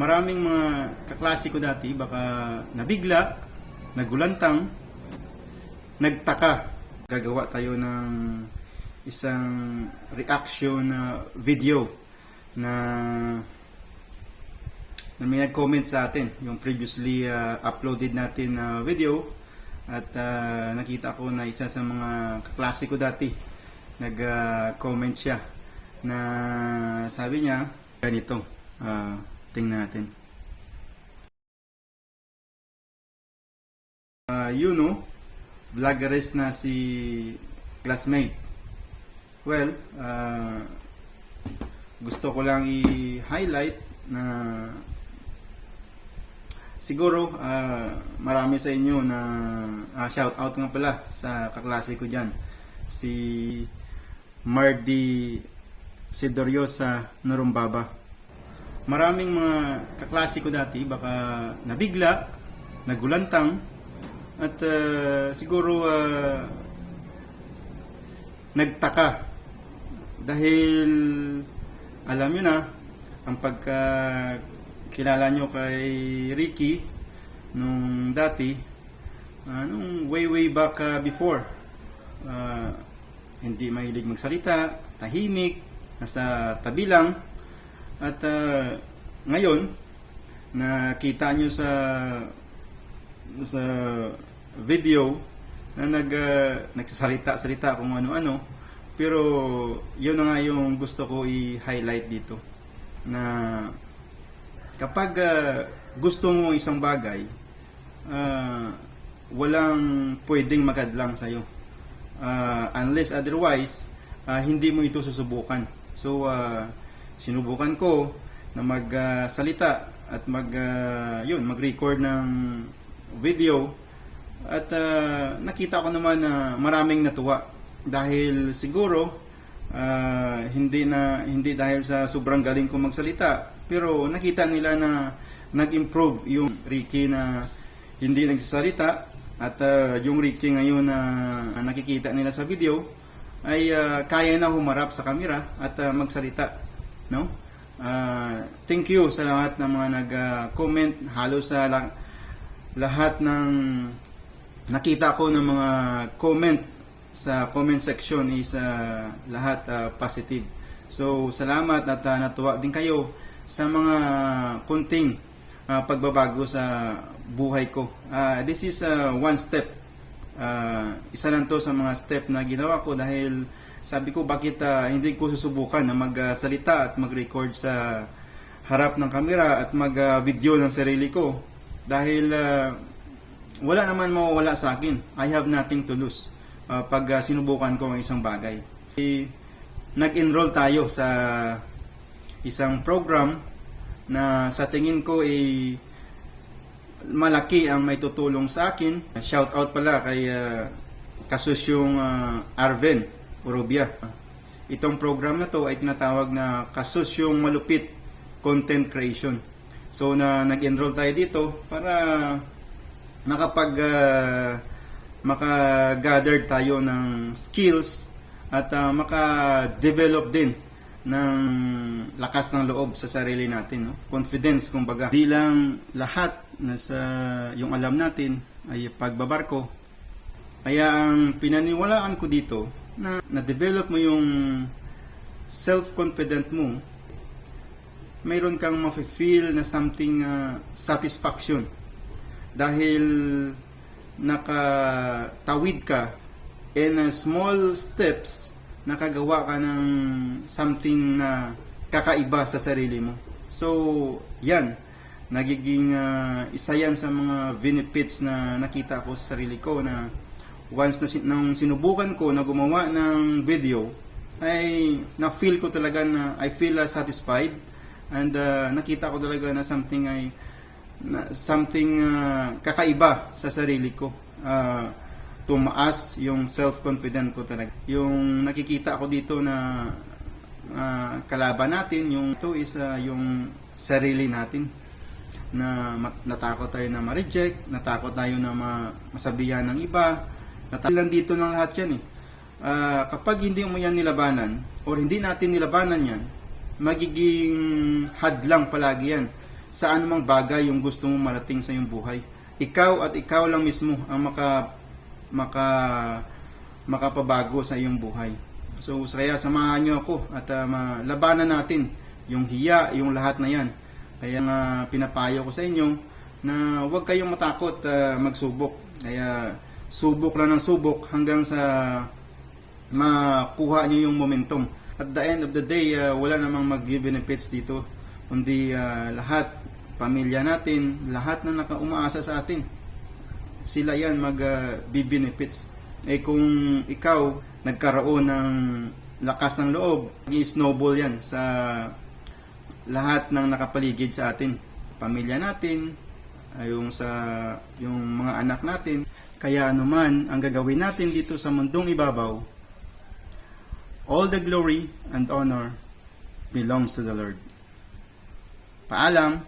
Maraming mga kaklase ko dati baka nabigla, nagulantang, nagtaka. Gagawa tayo ng isang reaction na video na may nag-comment sa atin yung previously uploaded natin na video at nakita ko na isa sa mga kaklase ko dati nag-comment siya na sabi niya ganito. Tingnan natin. Vloggeress na si classmate. Well, gusto ko lang i-highlight na siguro marami sa inyo na shout out nga pala sa kaklase ko dyan. Si Mardy Sidoriosa Norumbaba. Maraming mga kaklase ko dati baka nabigla, nagulantang at siguro nagtaka dahil alam nyo na ang pagkakilala nyo kay Ricky nung dati nung way back before, hindi mahilig magsalita, tahimik, nasa tabi lang. At ngayon, nakita nyo sa video na nagsasalita kung ano-ano, pero yun na nga yung gusto ko i-highlight dito, na kapag gusto mo isang bagay, walang pwedeng magadlang sa'yo, unless otherwise hindi mo ito susubukan. So sinubukan ko na magsalita at mag-record ng video at nakita ko naman na maraming natuwa dahil siguro hindi dahil sa sobrang galing ko magsalita, pero nakita nila na nag-improve yung Ricky na hindi nagsasalita at yung Ricky ngayon na nakikita nila sa video ay kaya na humarap sa camera at magsalita. No? Thank you sa lahat ng mga nag-comment, halos sa lahat ng nakita ko ng mga comment sa comment section is lahat positive. So salamat at natuwa din kayo sa mga kunting pagbabago sa buhay ko. This is one step. Isa lang to sa mga step na ginawa ko dahil sabi ko bakit hindi ko susubukan na magsalita at mag-record sa harap ng kamera at mag-video ng sarili ko dahil wala naman mawawala sa akin. I have nothing to lose pag sinubukan ko ang isang bagay. Nag-enroll tayo sa isang program na sa tingin ko malaki ang may tutulong sa akin. Shout out pala kay kasusyong Arven Orobia. Itong program na to ay tinatawag na Kasusyong Malupit Content Creation. So nag-enroll tayo dito para maka-gather tayo ng skills at maka-develop din ng lakas ng loob sa sarili natin, no? Confidence kumbaga. Di lang lahat na sa yung alam natin ay pagbabarko. Kaya ang pinaniwalaan ko dito na develop mo yung self-confident mo, mayroon kang mafe-feel na something satisfaction dahil nakatawid ka in small steps, nakagawa ka ng something na kakaiba sa sarili mo. So yan, nagiging isa yan sa mga benefits na nakita ko sa sarili ko na once nang sinubukan ko na gumawa ng video, ay na-feel ko talaga na I feel satisfied and nakita ko talaga na something kakaiba sa sarili ko. Tumaas yung self-confident ko talaga. Yung nakikita ko dito na kalaban natin, yung ito is yung sarili natin. Na natakot tayo na ma-reject, natakot tayo na masabihan ng iba. Lang dito ng lahat yan kapag hindi mo yan nilabanan or hindi natin nilabanan yan, magiging hadlang palagi yan sa anumang bagay yung gusto mong marating sa iyong buhay. Ikaw at ikaw lang mismo ang makapabago sa iyong buhay. So kaya samahan niyo ako at labanan natin yung hiya, yung lahat na yan. Kaya pinapayo ko sa inyo na huwag kayong matakot magsubok. Kaya subok lang ng subok hanggang sa makuha niyo yung momentum. At the end of the day, wala namang mag-benefits dito, kundi lahat, pamilya natin, lahat na umaasa sa atin, sila yan mag-benefits. Kung ikaw nagkaroon ng lakas ng loob, i-snowball yan sa lahat ng nakapaligid sa atin, pamilya natin, yung mga anak natin. Kaya anuman ang gagawin natin dito sa mundong ibabaw, all the glory and honor belongs to the Lord. Paalam.